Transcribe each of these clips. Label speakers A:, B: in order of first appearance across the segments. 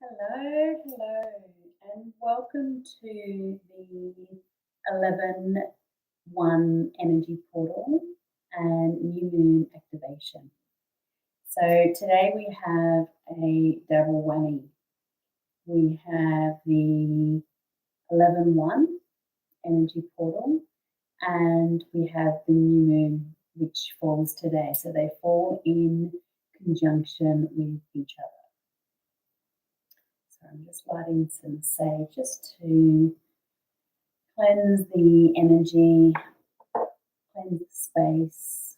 A: Hello, and welcome to the 11-1 energy portal and new moon activation. So today we have a double whammy. We have the 11-1 energy portal and we have the new moon which falls today. So they fall in conjunction with each other. So I'm just lighting some sage just to cleanse the energy, cleanse the space.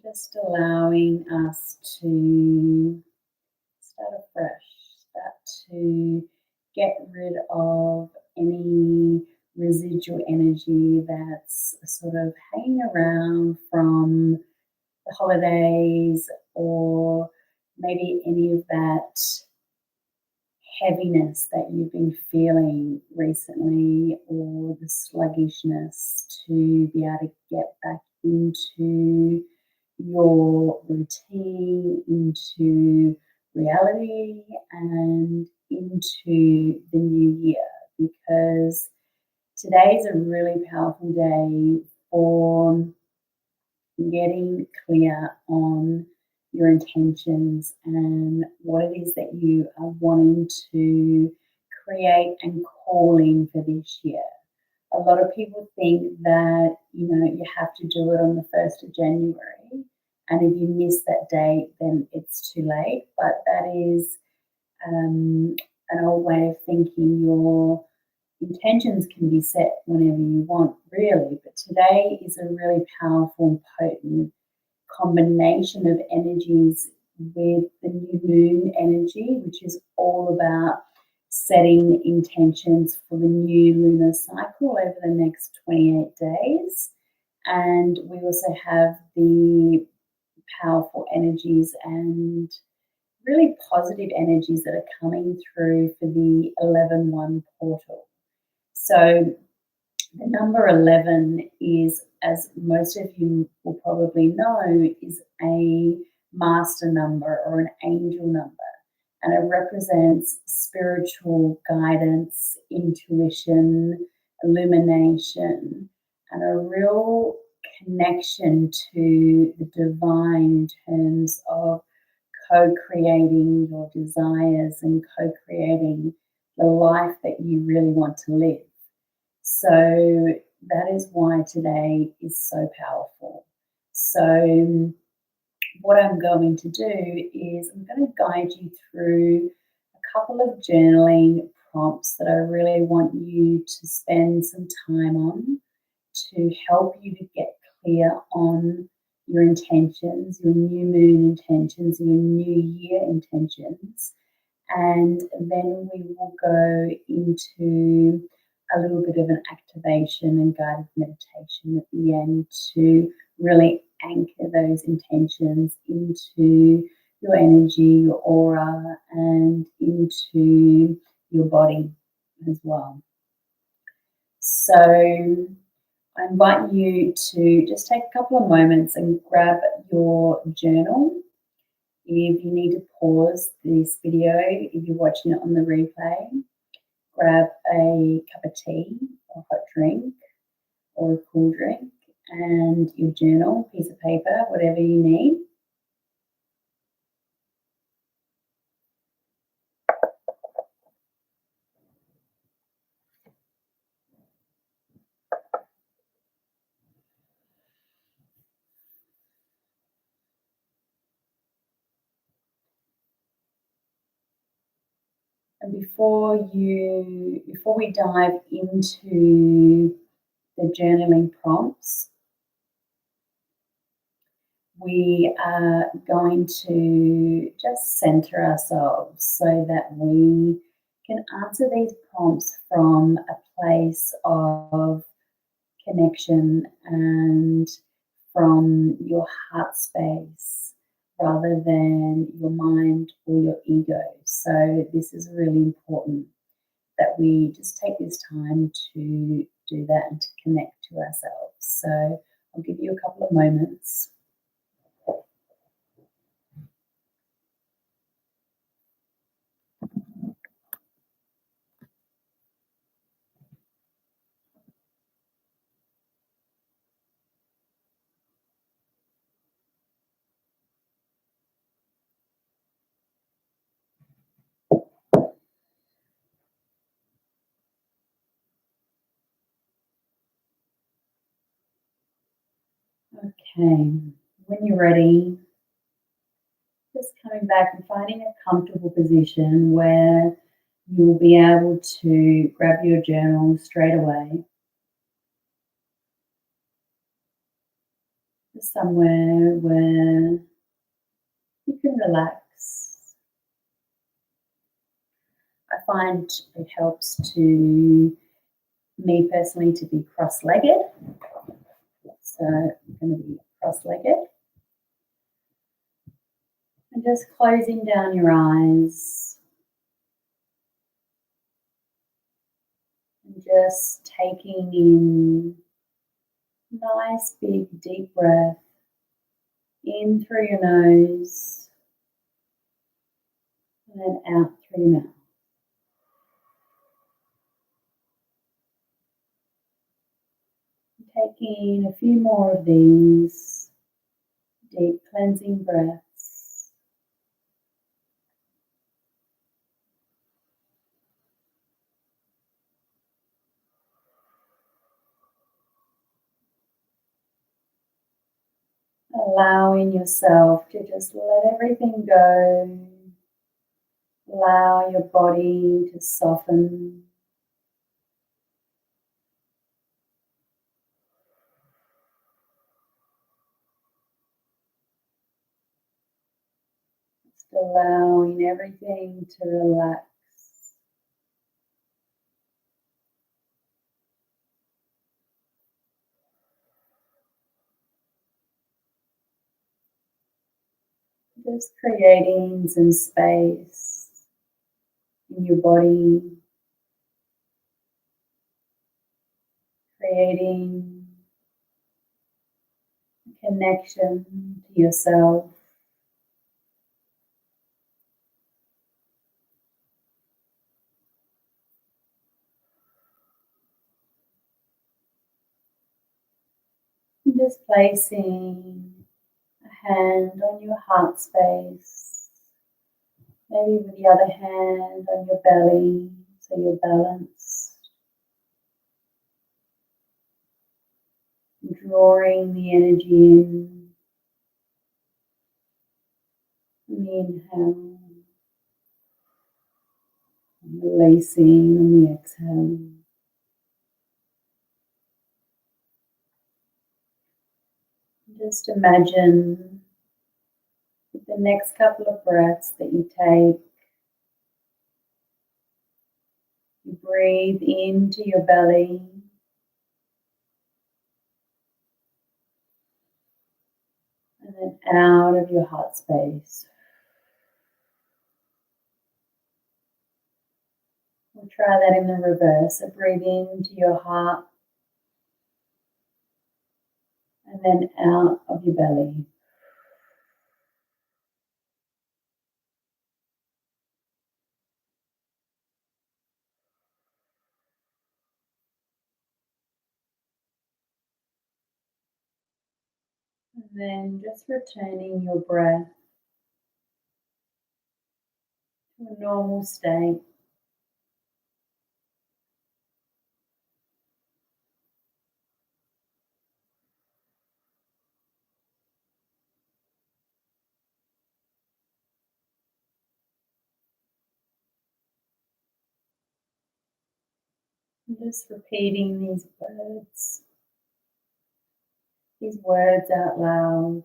A: Just allowing us to start afresh, start to get rid of any residual energy that's sort of hanging around from the holidays, or maybe any of that heaviness that you've been feeling recently, or the sluggishness, to be able to get back into your routine, into reality, and into the new year, because today is a really powerful day for getting clear on your intentions and what it is that you are wanting to create and call in for this year. A lot of people think that you have to do it on the 1st of January, and if you miss that date then it's too late. But that is an old way of thinking. Your intentions can be set whenever you want, really, but today is a really powerful and potent combination of energies with the new moon energy, which is all about setting intentions for the new lunar cycle over the next 28 days. And we also have the powerful energies and really positive energies that are coming through for the 11-1 portal. So the number 11 is, as most of you will probably know, is a master number or an angel number. And it represents spiritual guidance, intuition, illumination, and a real connection to the divine in terms of co-creating your desires and co-creating the life that you really want to live. So that is why today is so powerful. So what I'm going to do is I'm going to guide you through a couple of journaling prompts that I really want you to spend some time on, to help you to get clear on your intentions, your new moon intentions, your new year intentions. And then we will go into a little bit of an activation and guided meditation at the end to really anchor those intentions into your energy, your aura, and into your body as well. So I invite you to just take a couple of moments and grab your journal. If you need to pause this video, if you're watching it on the replay, grab a cup of tea or hot drink or a cool drink and your journal, piece of paper, whatever you need. And before we dive into the journaling prompts, we are going to just center ourselves so that we can answer these prompts from a place of connection and from your heart space, rather than your mind or your ego. So this is really important that we just take this time to do that and to connect to ourselves. So I'll give you a couple of moments. Okay, when you're ready, just coming back and finding a comfortable position where you'll be able to grab your journal straight away, somewhere where you can relax. I find it helps to me personally to be cross-legged. So I'm going to be cross-legged and just closing down your eyes and just taking in nice big deep breath in through your nose and then out through your mouth. Taking a few more of these deep cleansing breaths. Allowing yourself to just let everything go. Allow your body to soften. Just allowing everything to relax. Just creating some space in your body, creating a connection to yourself. Just placing a hand on your heart space, maybe with the other hand on your belly so you're balanced. Drawing the energy in on the inhale, and releasing on the exhale. Just imagine with the next couple of breaths that you take, you breathe into your belly and then out of your heart space. We'll try that in the reverse. So breathe into your heart and then out of your belly. And then just returning your breath to a normal state. And just repeating these words out loud.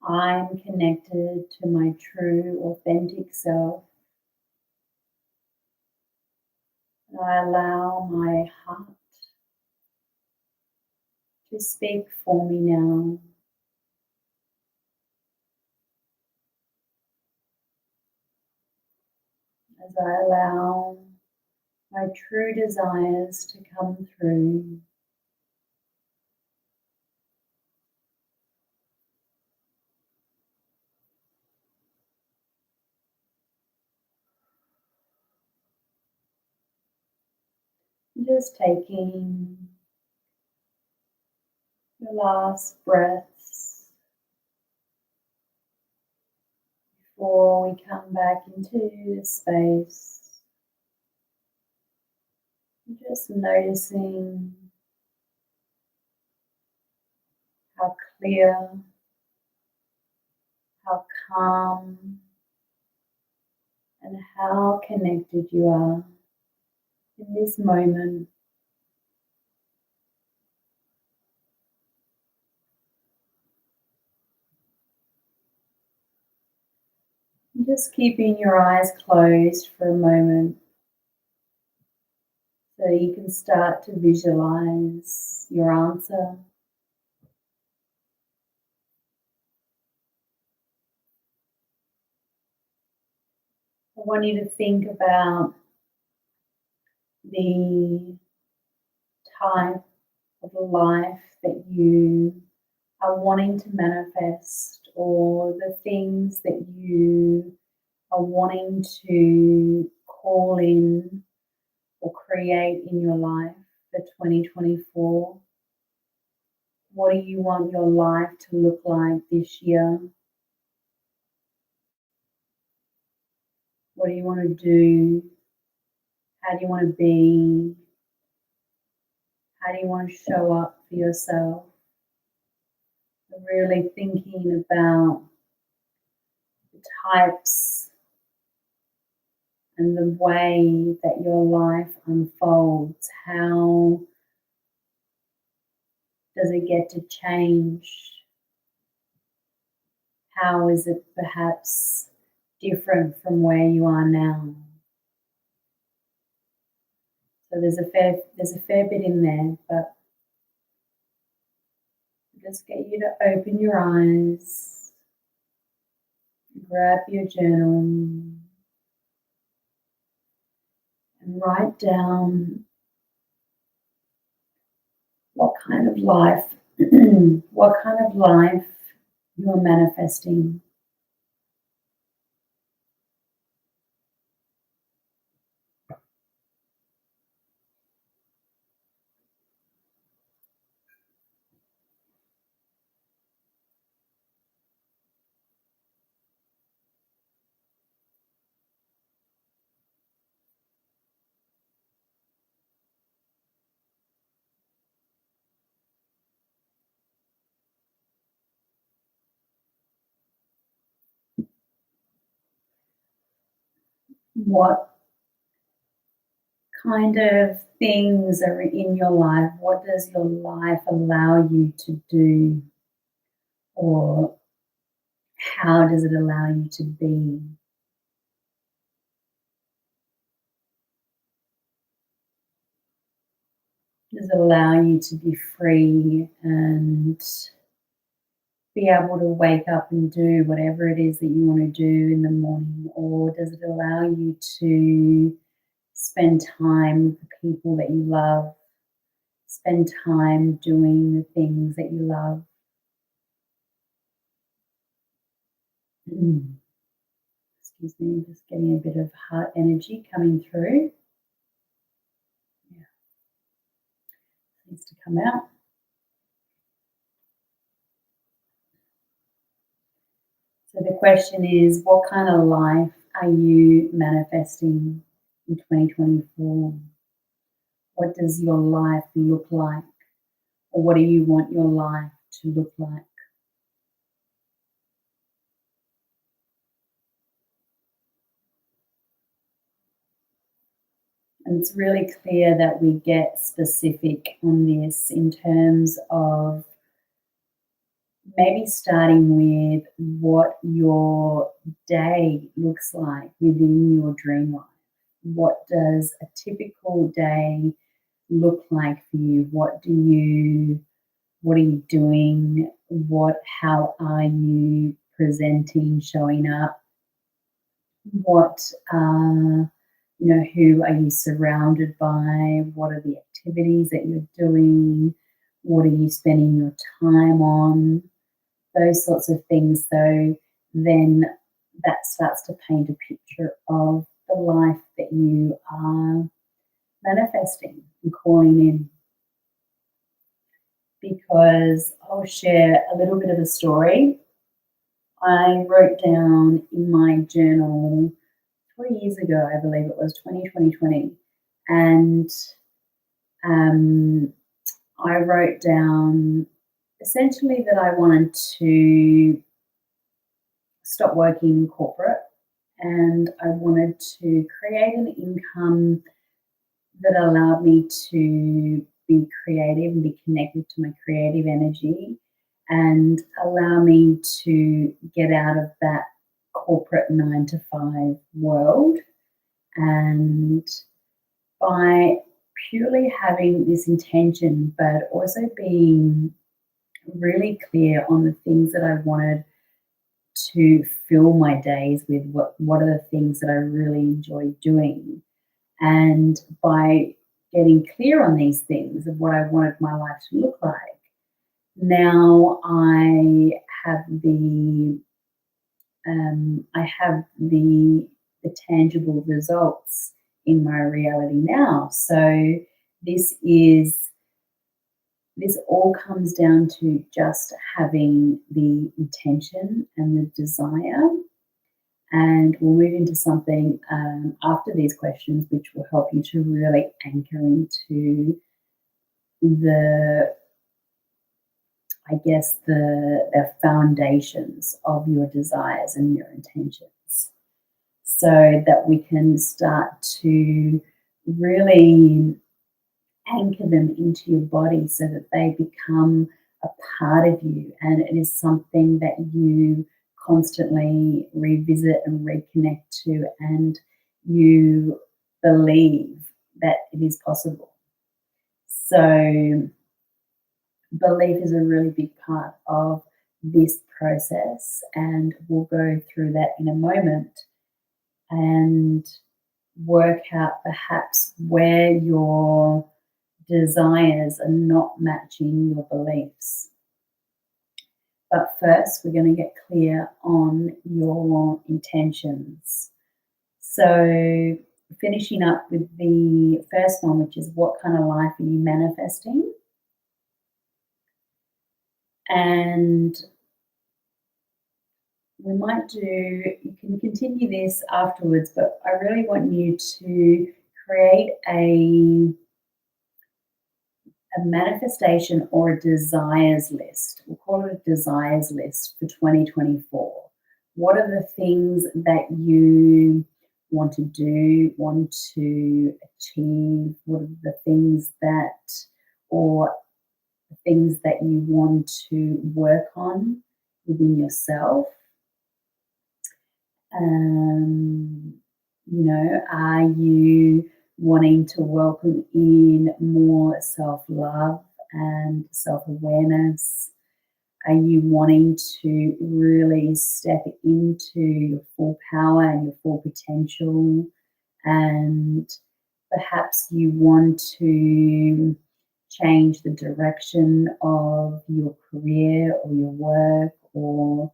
A: I'm connected to my true, authentic self. And I allow my heart to speak for me now. As I allow my true desires to come through. Just taking the last breaths before we come back into the space. Just noticing how clear, how calm, and how connected you are in this moment. And just keeping your eyes closed for a moment so you can start to visualize your answer. I want you to think about the type of life that you are wanting to manifest, or the things that you are wanting to call in or create in your life for 2024. What do you want your life to look like this year? What do you want to do? How do you want to be? How do you want to show up for yourself? Really thinking about the types and the way that your life unfolds. How does it get to change? How is it perhaps different from where you are now? So there's a fair bit in there, but just get you to open your eyes, grab your journal, and write down what kind of life, what kind of life you're manifesting. What kind of things are in your life? What does your life allow you to do? Or how does it allow you to be? Does it allow you to be free and be able to wake up and do whatever it is that you want to do in the morning? Or does it allow you to spend time with the people that you love, spend time doing the things that you love? Excuse me, just getting a bit of heart energy coming through. Yeah, needs to come out. So the question is, what kind of life are you manifesting in 2024? What does your life look like? Or what do you want your life to look like? And it's really clear that we get specific on this in terms of maybe starting with what your day looks like within your dream life. What does a typical day look like for you? What are you doing? How are you presenting, showing up? Who are you surrounded by? What are the activities that you're doing? What are you spending your time on? Those sorts of things. So then that starts to paint a picture of the life that you are manifesting and calling in. Because I'll share a little bit of a story. I wrote down in my journal 3 years ago, I believe it was 2020, and I wrote down essentially that I wanted to stop working in corporate, and I wanted to create an income that allowed me to be creative and be connected to my creative energy and allow me to get out of that corporate 9 to 5 world. And by purely having this intention, but also being really clear on the things that I wanted to fill my days with, what are the things that I really enjoy doing. And by getting clear on these things of what I wanted my life to look like, now have the I have the tangible results in my reality now. So this is this all comes down to just having the intention and the desire. And we'll move into something after these questions, which will help you to really anchor into the, I guess, the foundations of your desires and your intentions, so that we can start to really anchor them into your body so that they become a part of you, and it is something that you constantly revisit and reconnect to, and you believe that it is possible. So belief is a really big part of this process, and we'll go through that in a moment and work out perhaps where your desires are not matching your beliefs. But first, we're going to get clear on your intentions. So, finishing up with the first one, which is what kind of life are you manifesting? And we might you can continue this afterwards, but I really want you to create a manifestation or a desires list. We'll call it a desires list for 2024. What are the things that you want to do, want to achieve? What are the things that you want to work on within yourself? Are you wanting to welcome in more self-love and self-awareness? Are you wanting to really step into your full power and your full potential? And perhaps you want to change the direction of your career or your work or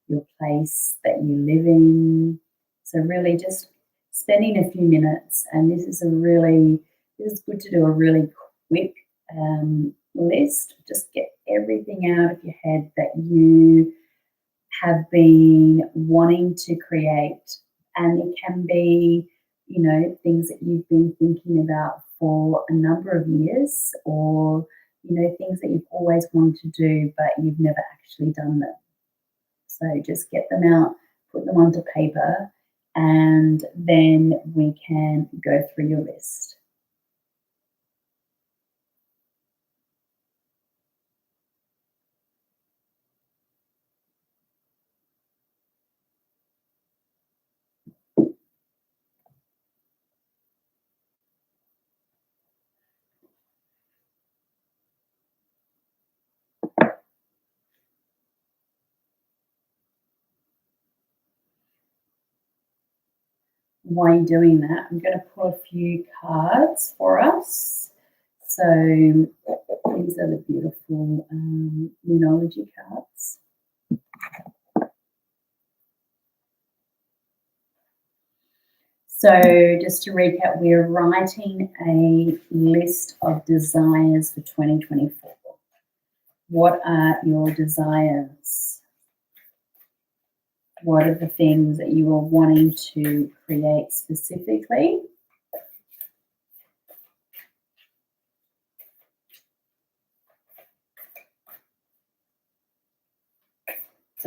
A: your place that you live in. So really just spending a few minutes, and this is good to do a really quick list. Just get everything out of your head that you have been wanting to create, and it can be, things that you've been thinking about for a number of years, or things that you've always wanted to do but you've never actually done them. So just get them out, put them onto paper, and then we can go through your list. While you're doing that, I'm going to pull a few cards for us. So these are the beautiful Moonology cards. So just to recap, we're writing a list of desires for 2024. What are your desires? What are the things that you are wanting to create specifically?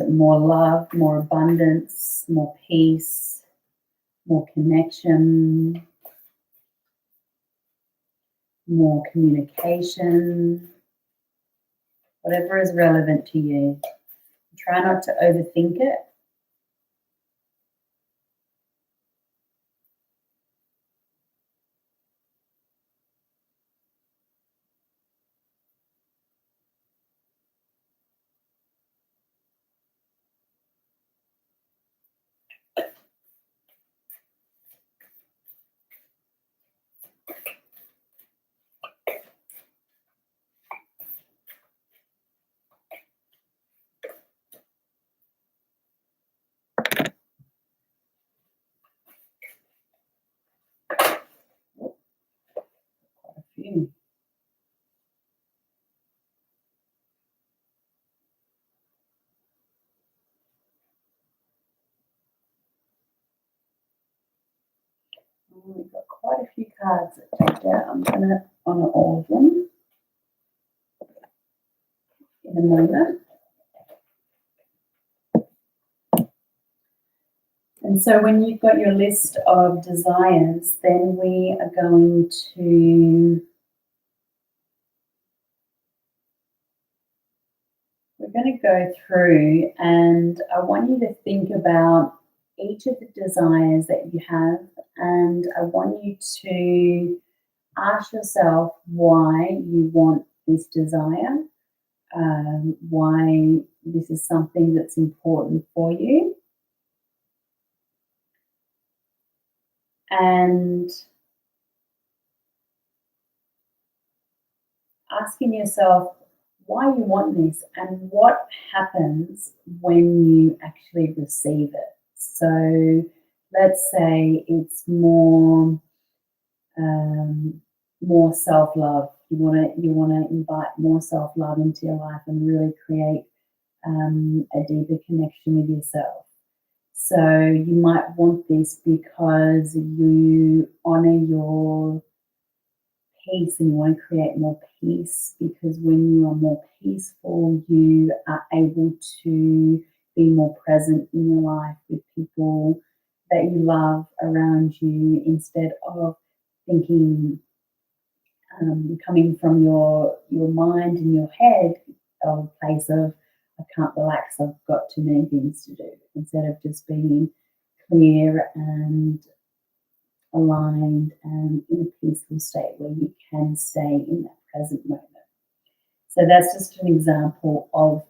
A: more love, more abundance, more peace, more connection, more communication, whatever is relevant to you. Try not to overthink it. Quite a few. We've got quite a few cards that take out. I'm going to honour all of them in a moment. And so when you've got your list of desires, then we're going to go through, and I want you to think about each of the desires that you have, and I want you to ask yourself why you want this desire, why this is something that's important for you. And asking yourself why you want this and what happens when you actually receive it. So let's say it's more self-love. You want to invite more self-love into your life and really create a deeper connection with yourself. So you might want this because you honor your peace and you want to create more peace, because when you are more peaceful, you are able to be more present in your life with people that you love around you, instead of thinking, coming from your mind and your head of a place of, I can't relax, I've got too many things to do, instead of just being clear and aligned and in a peaceful state where you can stay in that present moment. So that's just an example of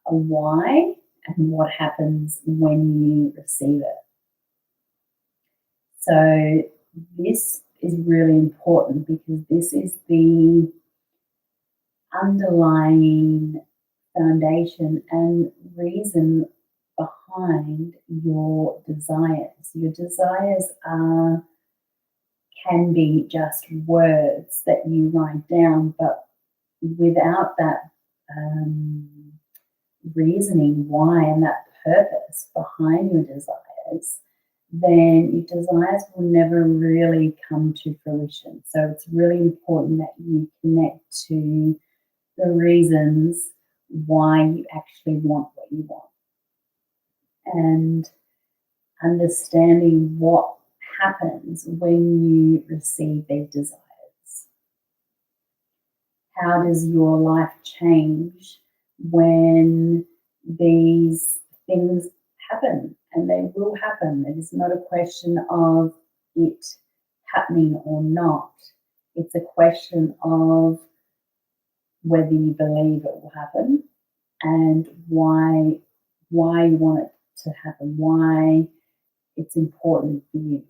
A: a why and what happens when you receive it. So this is really important because this is the underlying foundation and reason behind your desires. Your desires can be just words that you write down, but without that reasoning why and that purpose behind your desires, then your desires will never really come to fruition. So it's really important that you connect to the reasons why you actually want what you want, and understanding what happens when you receive these desires. How does your life change when these things happen? And they will happen. It is not a question of it happening or not. It's a question of whether you believe it will happen and why you want it to happen, why it's important for you.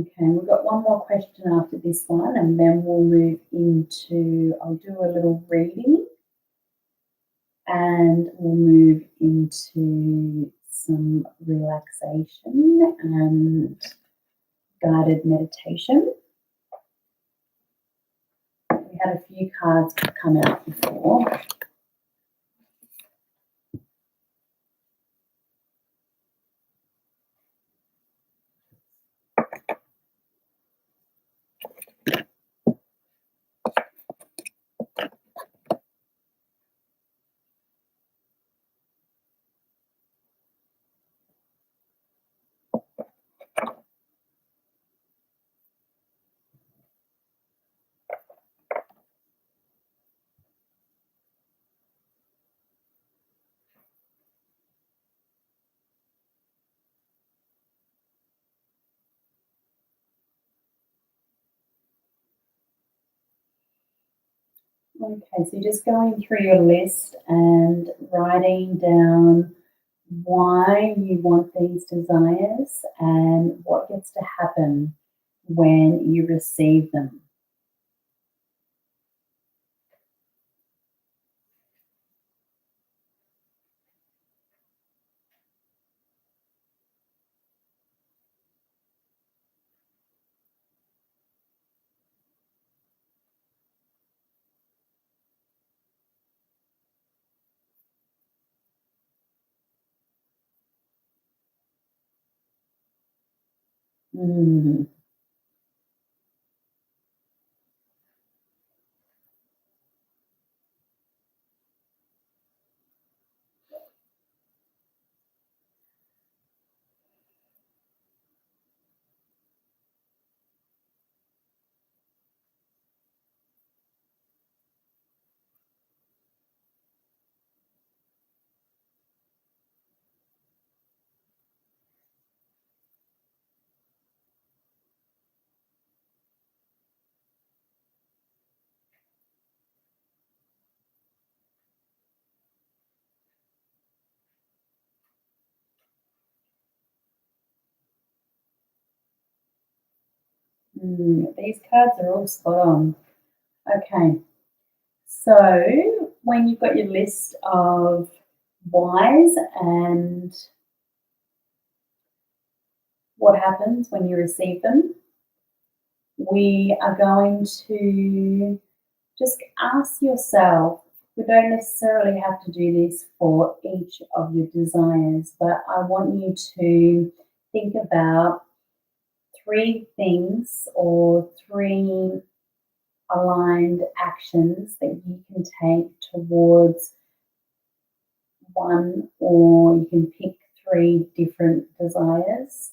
A: Okay, we've got one more question after this one, and then we'll move into, I'll do a little reading, and we'll move into some relaxation and guided meditation. We had a few cards come out before. Okay, so just going through your list and writing down why you want these desires and what gets to happen when you receive them. Mm, these cards are all spot on. Okay, so when you've got your list of whys and what happens when you receive them, we are going to just ask yourself. We don't necessarily have to do this for each of your desires, but I want you to think about three things or three aligned actions that you can take towards one, or you can pick three different desires.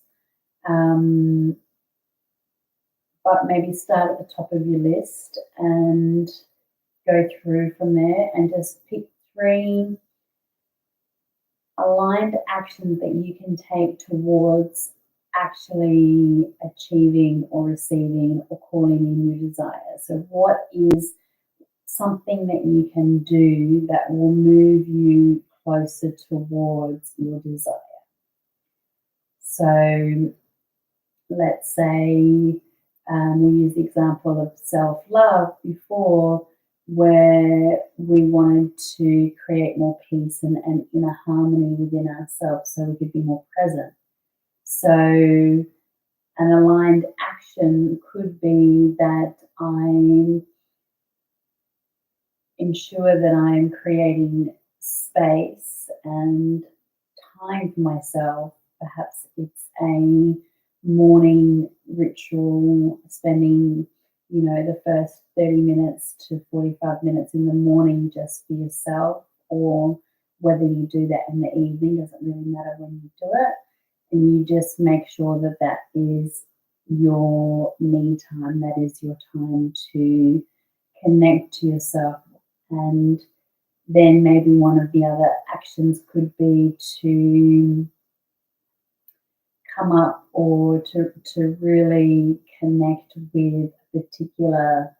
A: Um, but maybe start at the top of your list and go through from there and just pick three aligned actions that you can take towards actually achieving or receiving or calling in your desire. So, what is something that you can do that will move you closer towards your desire? So, let's say we use the example of self love before, where we wanted to create more peace and inner harmony within ourselves so we could be more present. So, an aligned action could be that I ensure that I'm creating space and time for myself. Perhaps it's a morning ritual, spending, the first 30 minutes to 45 minutes in the morning just for yourself, or whether you do that in the evening, doesn't really matter when you do it. And you just make sure that that is your me time, that is your time to connect to yourself. And then maybe one of the other actions could be to come up or to really connect with a particular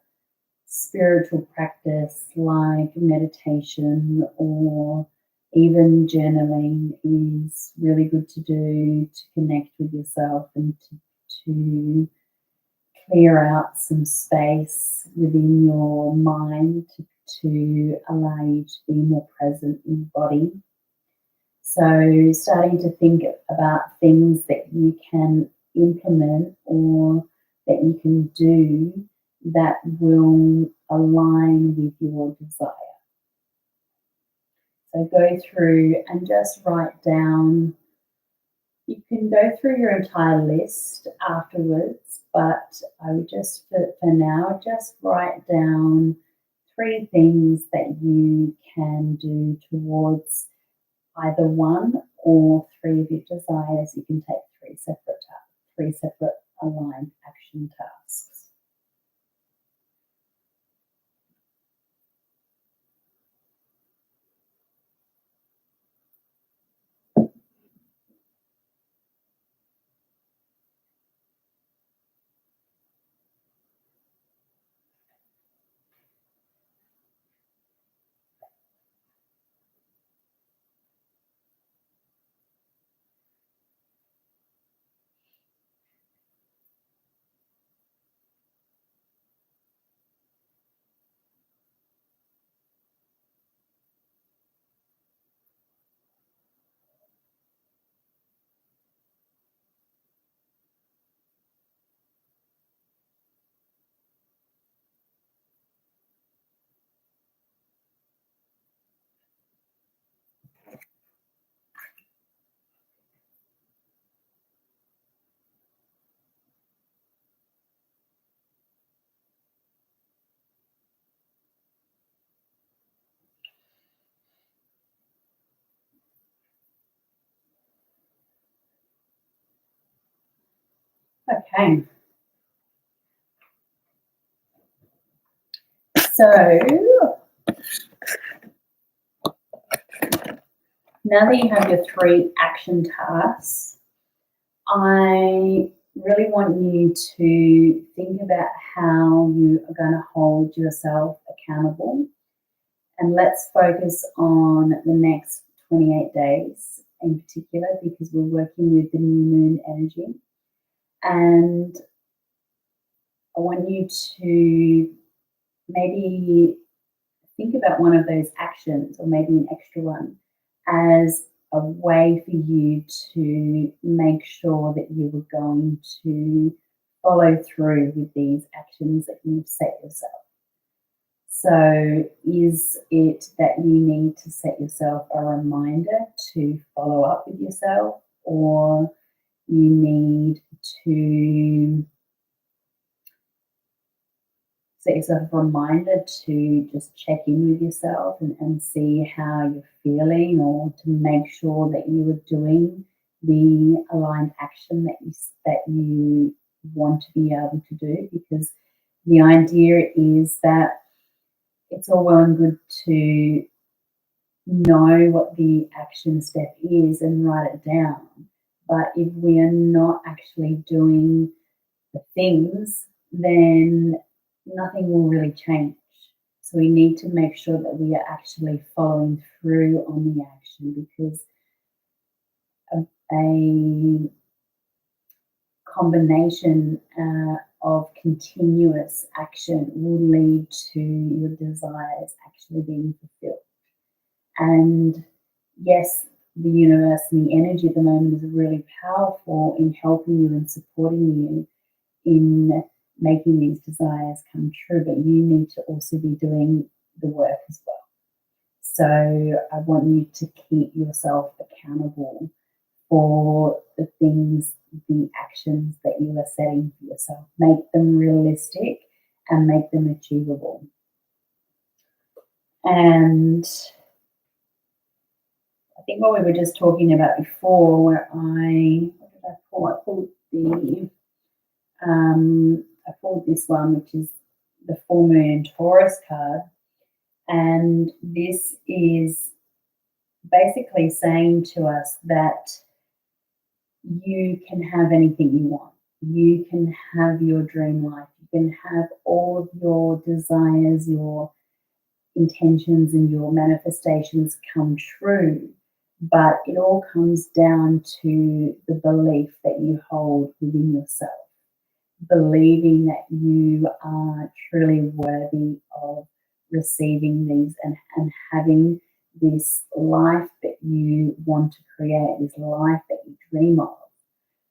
A: spiritual practice like meditation, or even journaling is really good to do to connect with yourself and to clear out some space within your mind to allow you to be more present in your body. So, starting to think about things that you can implement or that you can do that will align with your desire. So, go through and just write down. You can go through your entire list afterwards, but I would just, for now, just write down three things that you can do towards either one or three of your desires. You can take three separate aligned action tasks. Okay. So now that you have your 3 action tasks, I really want you to think about how you are going to hold yourself accountable. And let's focus on the next 28 days in particular, because we're working with the new moon energy. And I want you to maybe think about one of those actions, or maybe an extra one, as a way for you to make sure that you are going to follow through with these actions that you've set yourself. So, is it that you need to set yourself a reminder to follow up with yourself, or you need to set yourself a reminder to just check in with yourself and see how you're feeling, or to make sure that you are doing the aligned action that you want to be able to do? Because the idea is that it's all well and good to know what the action step is and write it down, but if we are not actually doing the things, then nothing will really change. So we need to make sure that we are actually following through on the action, because a combination of continuous action will lead to your desires actually being fulfilled. And yes, the universe and the energy at the moment is really powerful in helping you and supporting you in making these desires come true, but you need to also be doing the work as well. So I want you to keep yourself accountable for the things, the actions that you are setting for yourself. Make them realistic and make them achievable. And I think what we were just talking about before, where what did I pull? I pulled this one, which is the full moon Taurus card, and this is basically saying to us that you can have anything you want. You can have your dream life. You can have all of your desires, your intentions, and your manifestations come true. But it all comes down to the belief that you hold within yourself, believing that you are truly worthy of receiving these, and having this life that you want to create, this life that you dream of.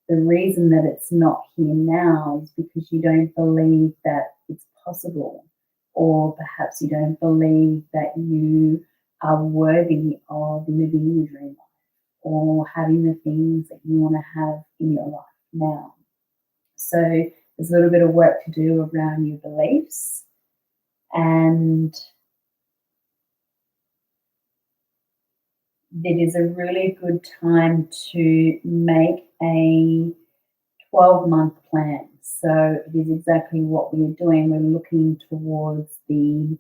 A: The reason that it's not here now is because you don't believe that it's possible, or perhaps you don't believe that you are worthy of living your dream life, or having the things that you want to have in your life now. So there's a little bit of work to do around your beliefs, and it is a really good time to make a 12-month plan. So it is exactly what we are doing. We're looking towards the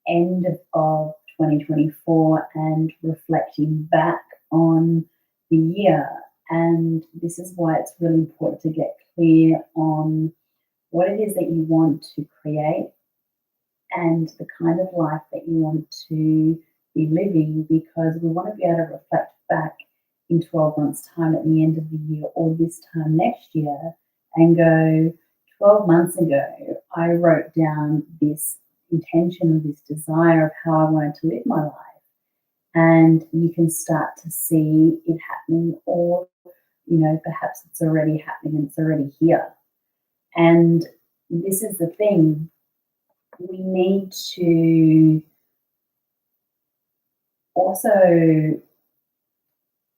A: end of 2024 and reflecting back on the year. And this is why it's really important to get clear on what it is that you want to create and the kind of life that you want to be living, because we want to be able to reflect back in 12 months' time at the end of the year, or this time next year, and go, 12 months ago, I wrote down this intention, this desire of how I wanted to live my life. And you can start to see it happening, or, perhaps it's already happening and it's already here. And this is the thing. We need to also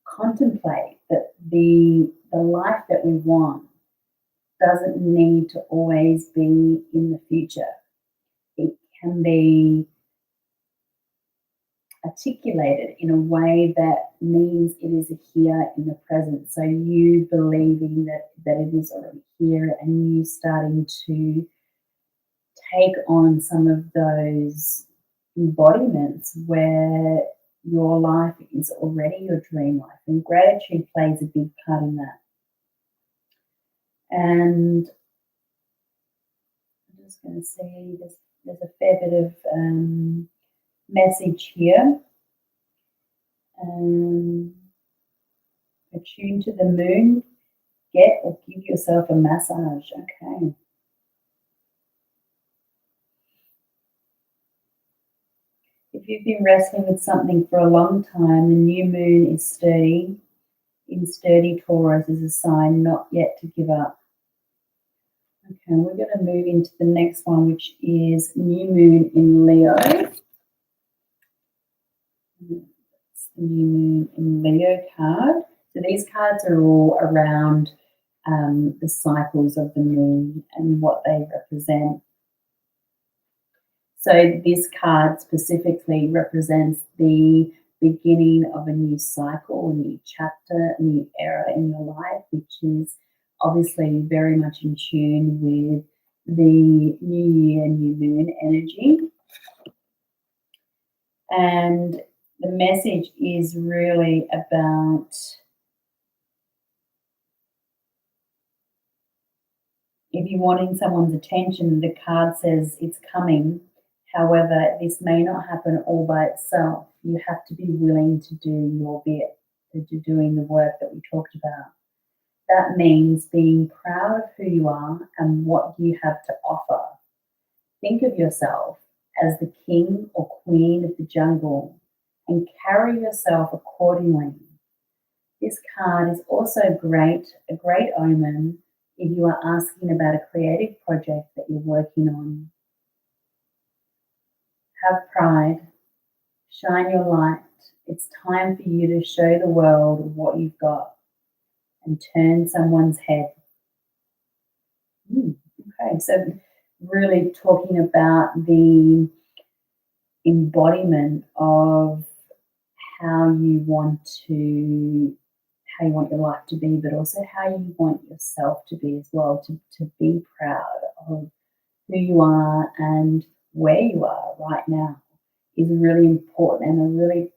A: contemplate that the life that we want doesn't need to always be in the future. It can be a articulated in a way that means it is here in the present. So you believing that it is already here, and you starting to take on some of those embodiments where your life is already your dream life. And gratitude plays a big part in that. And I'm just going to see, there's a fair bit of message here. Attune to the moon, get or give yourself a massage. Okay. If you've been wrestling with something for a long time, the new moon is sturdy. In sturdy Taurus is a sign not yet to give up. Okay, we're going to move into the next one, which is new moon in Leo. It's the new moon in Leo card. So these cards are all around the cycles of the moon and what they represent. So this card specifically represents the beginning of a new cycle, a new chapter, a new era in your life, which is obviously very much in tune with the new year, new moon energy. And the message is really about if you're wanting someone's attention, the card says it's coming. However, this may not happen all by itself. You have to be willing to do your bit, to doing the work that we talked about. That means being proud of who you are and what you have to offer. Think of yourself as the king or queen of the jungle and carry yourself accordingly. This card is also a great omen if you are asking about a creative project that you're working on. Have pride, shine your light. It's time for you to show the world what you've got and turn someone's head. Okay, so really talking about the embodiment of how you want your life to be, but also how you want yourself to be as well, to be proud of who you are and where you are right now is really important and a really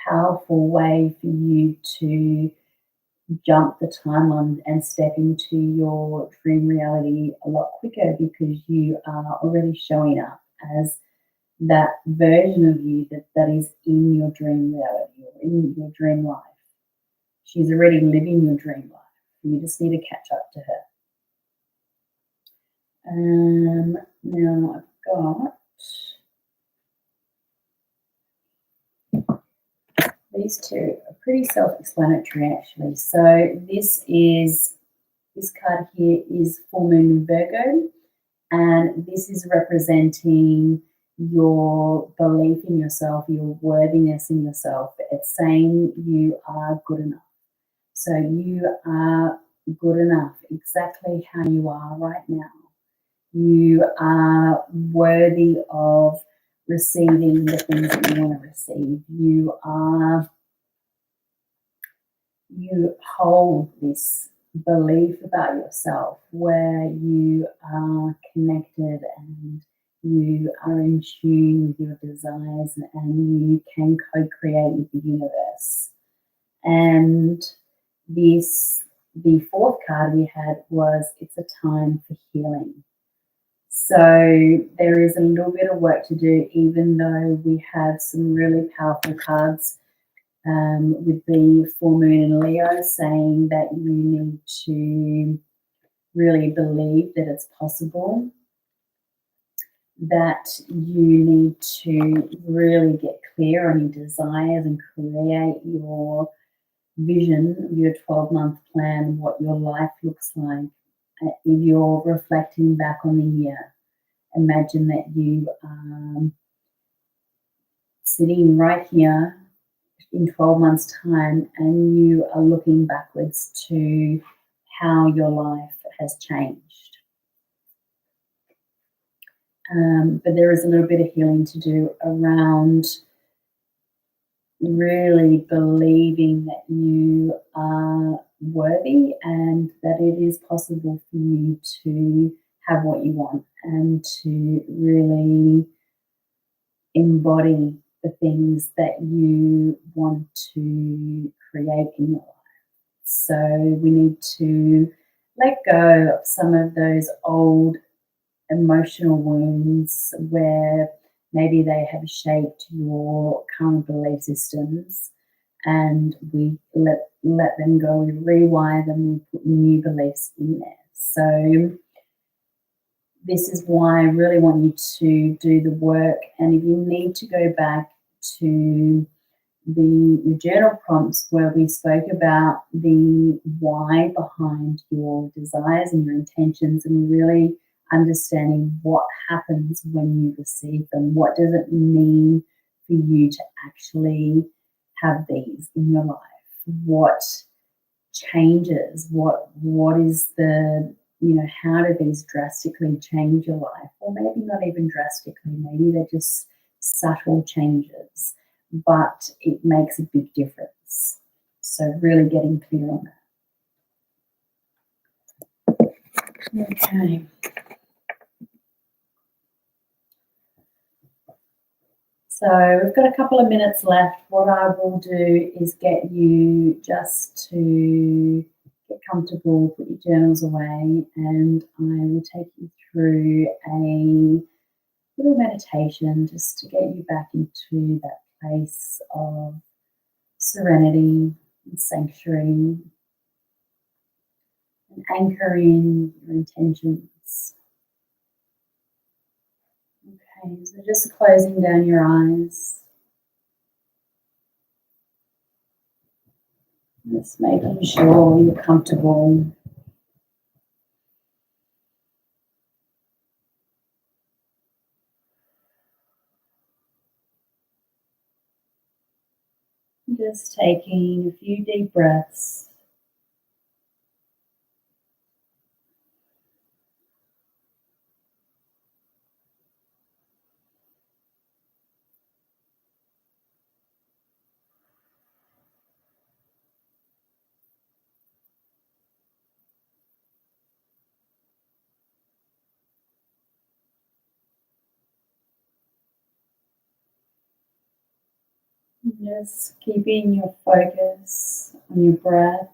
A: powerful way for you to jump the timeline and step into your dream reality a lot quicker, because you are already showing up as that version of you that is in your dream reality or in your dream life. She's already living your dream life. You just need to catch up to her. Now I've got these two are pretty self-explanatory actually. So this card here is full moon in Virgo, and this is representing your belief in yourself, your worthiness in yourself. It's saying you are good enough. So you are good enough exactly how you are right now. You are worthy of receiving the things that you want to receive. You hold this belief about yourself where you are connected and you are in tune with your desires and you can co-create with the universe. And the fourth card we had was it's a time for healing. So there is a little bit of work to do, even though we have some really powerful cards with the full moon in Leo saying that you need to really believe that it's possible, that you need to really get clear on your desires and create your vision, your 12-month plan, what your life looks like. If you're reflecting back on the year, imagine that you are sitting right here in 12 months' time and you are looking backwards to how your life has changed. But there is a little bit of healing to do around really believing that you are worthy and that it is possible for you to have what you want and to really embody the things that you want to create in your life. So we need to let go of some of those old emotional wounds where maybe they have shaped your current belief systems, and we let them go, we rewire them, we put new beliefs in there. So this is why I really want you to do the work, and if you need to go back to the journal prompts where we spoke about the why behind your desires and your intentions, and really understanding what happens when you receive them. What does it mean for you to actually have these in your life? What changes? What is the, how do these drastically change your life? Or maybe not even drastically, maybe they're just subtle changes, but it makes a big difference. So really getting clear on that. Okay. So we've got a couple of minutes left. What I will do is get you just to get comfortable, put your journals away, and I will take you through a little meditation just to get you back into that place of serenity and sanctuary, and anchoring your intentions. Okay, so just closing down your eyes. Just making sure you're comfortable. Just taking a few deep breaths. Just keeping your focus on your breath.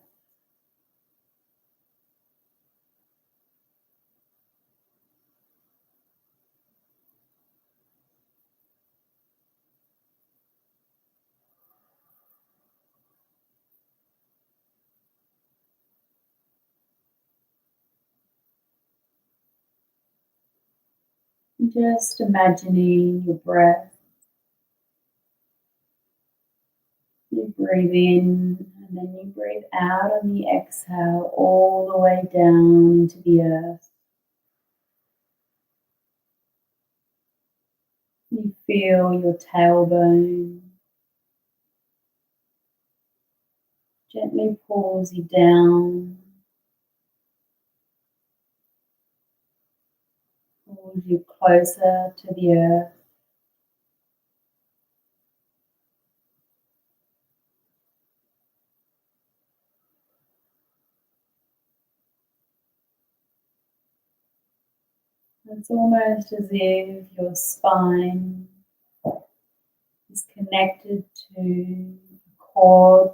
A: Just imagining your breath. You breathe in and then you breathe out on the exhale all the way down into the earth. You feel your tailbone gently pulls you down, pulls you closer to the earth. It's almost as if your spine is connected to a cord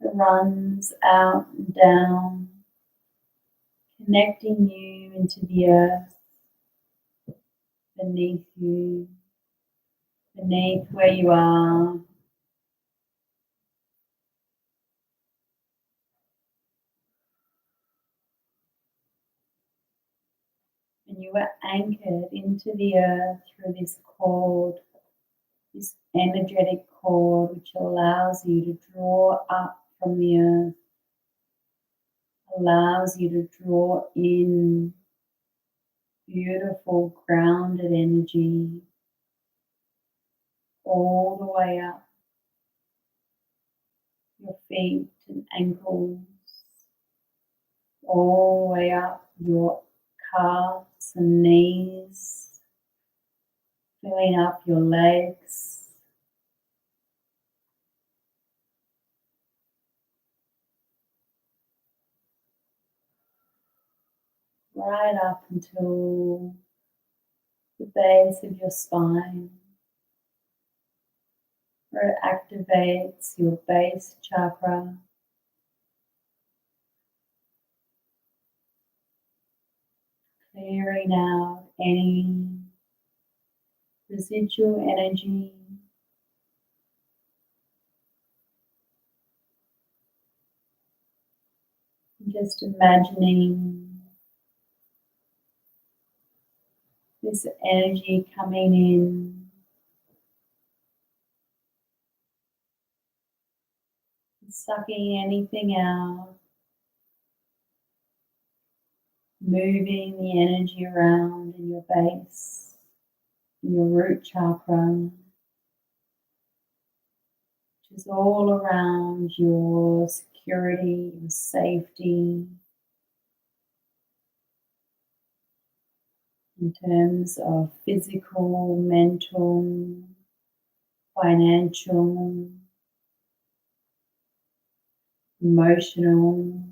A: that runs out and down, connecting you into the earth beneath you, beneath where you are. And you are anchored into the earth through this cord, this energetic cord, which allows you to draw up from the earth, allows you to draw in beautiful grounded energy all the way up your feet and ankles, all the way up your calves and knees, filling up your legs, right up until the base of your spine, where it activates your base chakra, clearing out any residual energy, just imagining this energy coming in, sucking anything out, moving the energy around in your base, in your root chakra, which is all around your security, your safety, in terms of physical, mental, financial, emotional.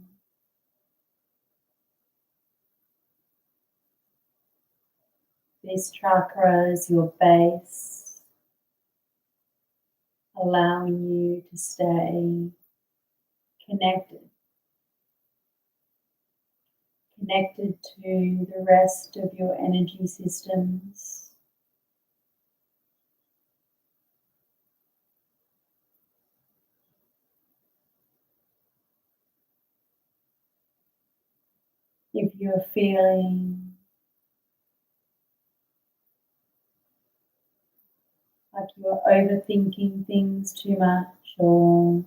A: This chakra is your base, allowing you to stay connected to the rest of your energy systems. If you're feeling like you're overthinking things too much, or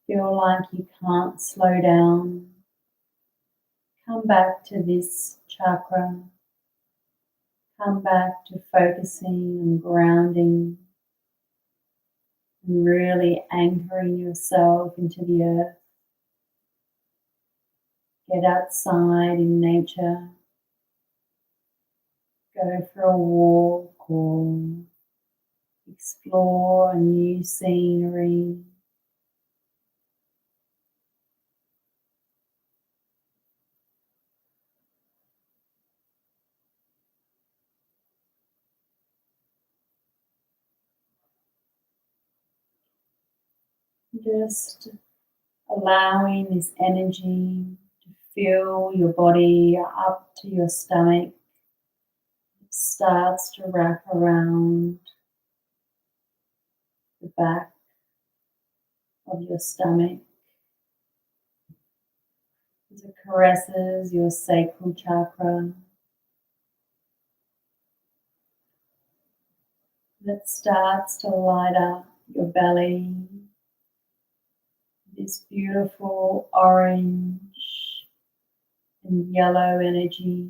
A: feel like you can't slow down, come back to this chakra. Come back to focusing and grounding and really anchoring yourself into the earth. Get outside in nature. Go for a walk or explore a new scenery. Just allowing this energy to fill your body up to your stomach. It starts to wrap around the back of your stomach as it caresses your sacral chakra. That starts to light up your belly, this beautiful orange and yellow energy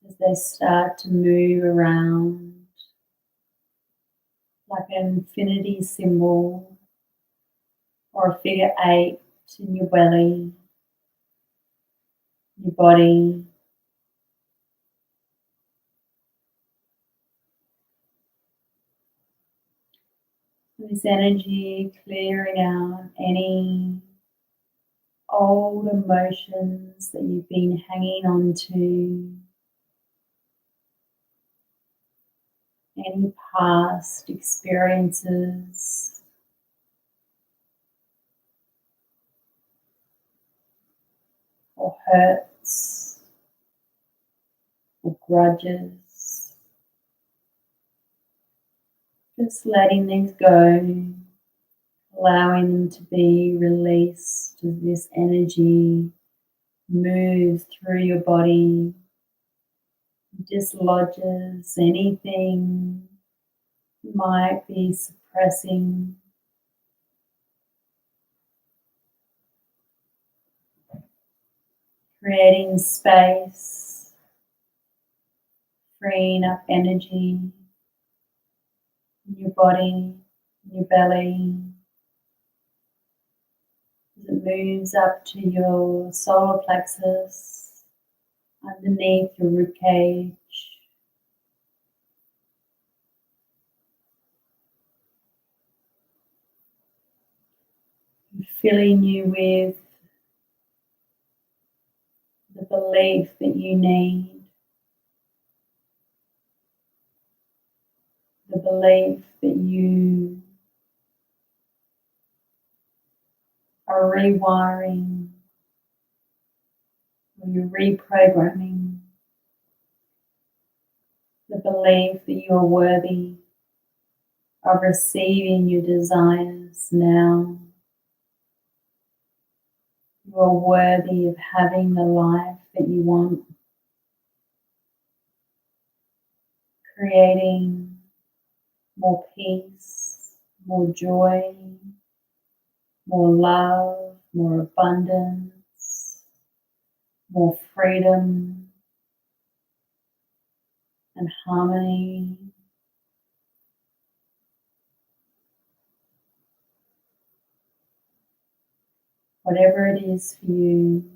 A: as they start to move around like an infinity symbol or a figure 8 in your belly, your body. This energy clearing out any old emotions that you've been hanging on to, any past experiences, or hurts, or grudges. Just letting these go, allowing them to be released as this energy moves through your body, dislodges anything you might be suppressing. Creating space, freeing up energy in your body, in your belly, as it moves up to your solar plexus, underneath your ribcage. Filling you with the belief that you need, the belief that you are rewiring, or you're reprogramming, the belief that you are worthy of receiving your desires now. You are worthy of having the life that you want, creating more peace, more joy, more love, more abundance, more freedom and harmony. Whatever it is for you,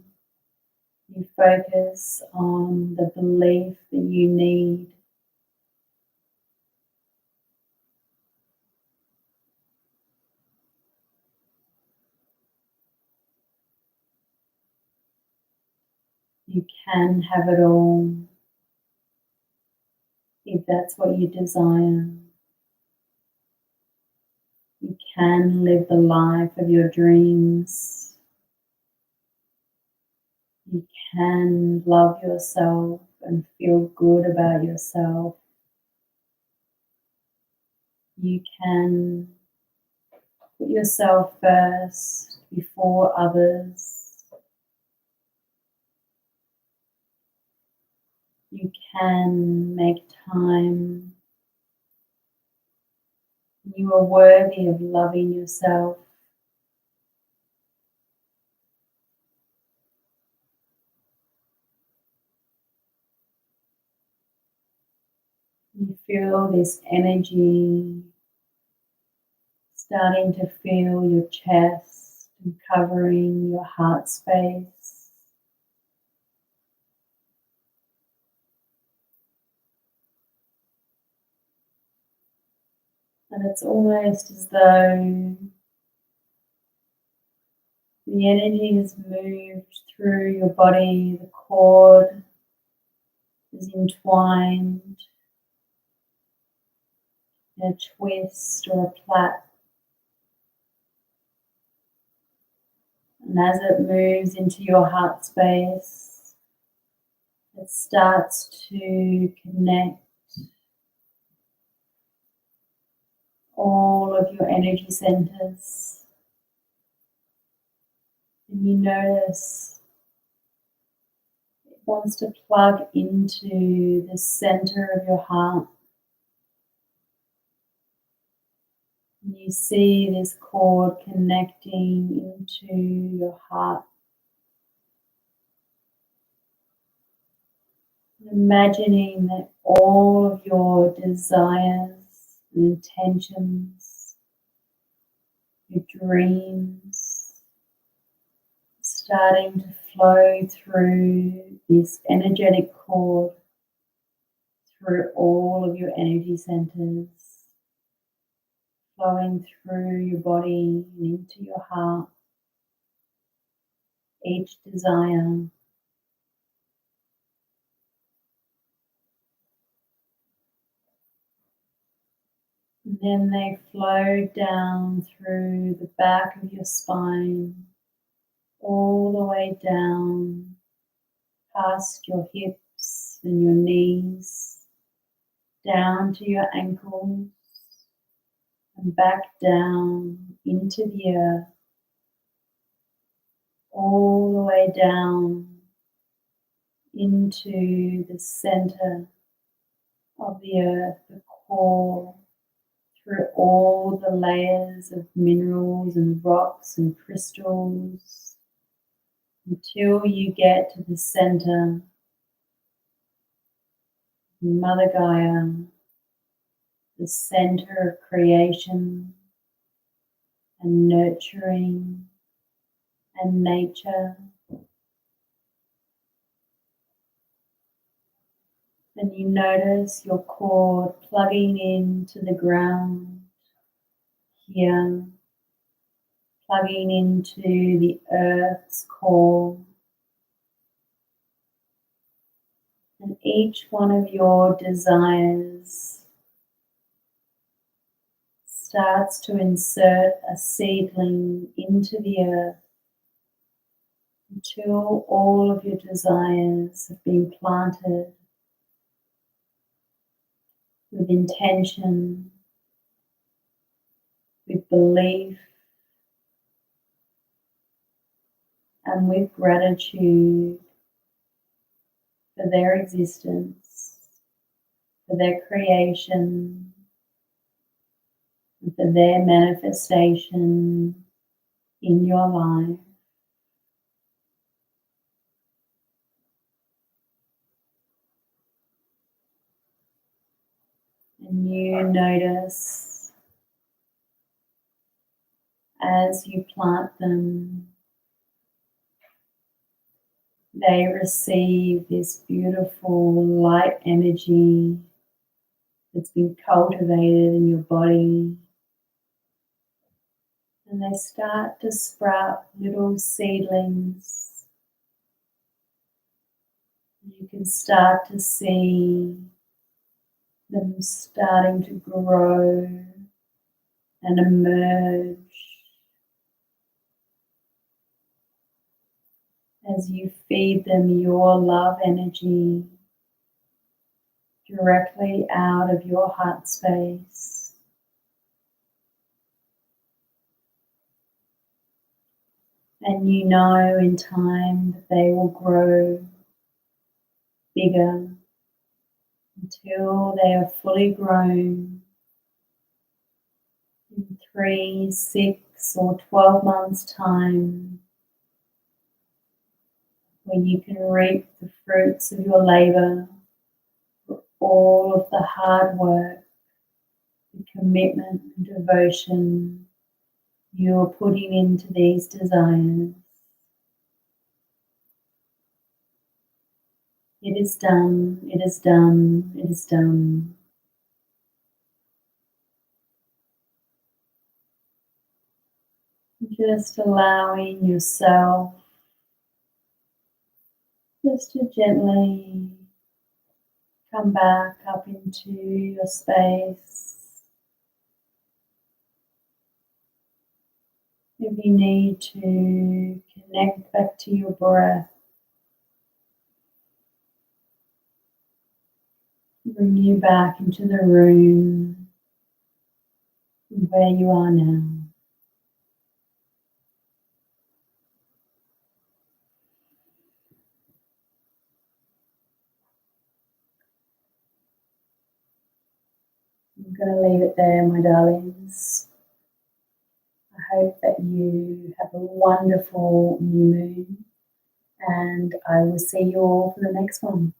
A: you focus on the belief that you need. You can have it all if that's what you desire. You can live the life of your dreams. You can love yourself and feel good about yourself. You can put yourself first before others. You can make time. You are worthy of loving yourself. You feel this energy starting to fill your chest and covering your heart space. And it's almost as though the energy has moved through your body, the cord is entwined in a twist or a plait. And as it moves into your heart space, it starts to connect all of your energy centers. And you notice it wants to plug into the center of your heart. And you see this cord connecting into your heart. Imagining that all of your desires and intentions, your dreams, starting to flow through this energetic cord, through all of your energy centers, flowing through your body and into your heart. Each desire, and then they flow down through the back of your spine, all the way down past your hips and your knees, down to your ankles, and back down into the earth, all the way down into the center of the earth, the core, through all the layers of minerals and rocks and crystals, until you get to the center, Mother Gaia, the center of creation and nurturing and nature. And you notice your cord plugging into the ground here, plugging into the earth's core. And each one of your desires starts to insert a seedling into the earth until all of your desires have been planted with intention, with belief, and with gratitude for their existence, for their creation, and for their manifestation in your life. And you notice as you plant them, they receive this beautiful light energy that's been cultivated in your body. And they start to sprout little seedlings. You can start to see them starting to grow and emerge as you feed them your love energy directly out of your heart space. And you know in time that they will grow bigger until they are fully grown in 3, 6, or 12 months' time, when you can reap the fruits of your labor, all of the hard work, the commitment and devotion you are putting into these desires. It is done, it is done, it is done. Just allowing yourself just to gently come back up into your space. If you need to connect back to your breath, bring you back into the room where you are now. I'm going to leave it there, my darlings. I hope that you have a wonderful new moon, and I will see you all for the next one.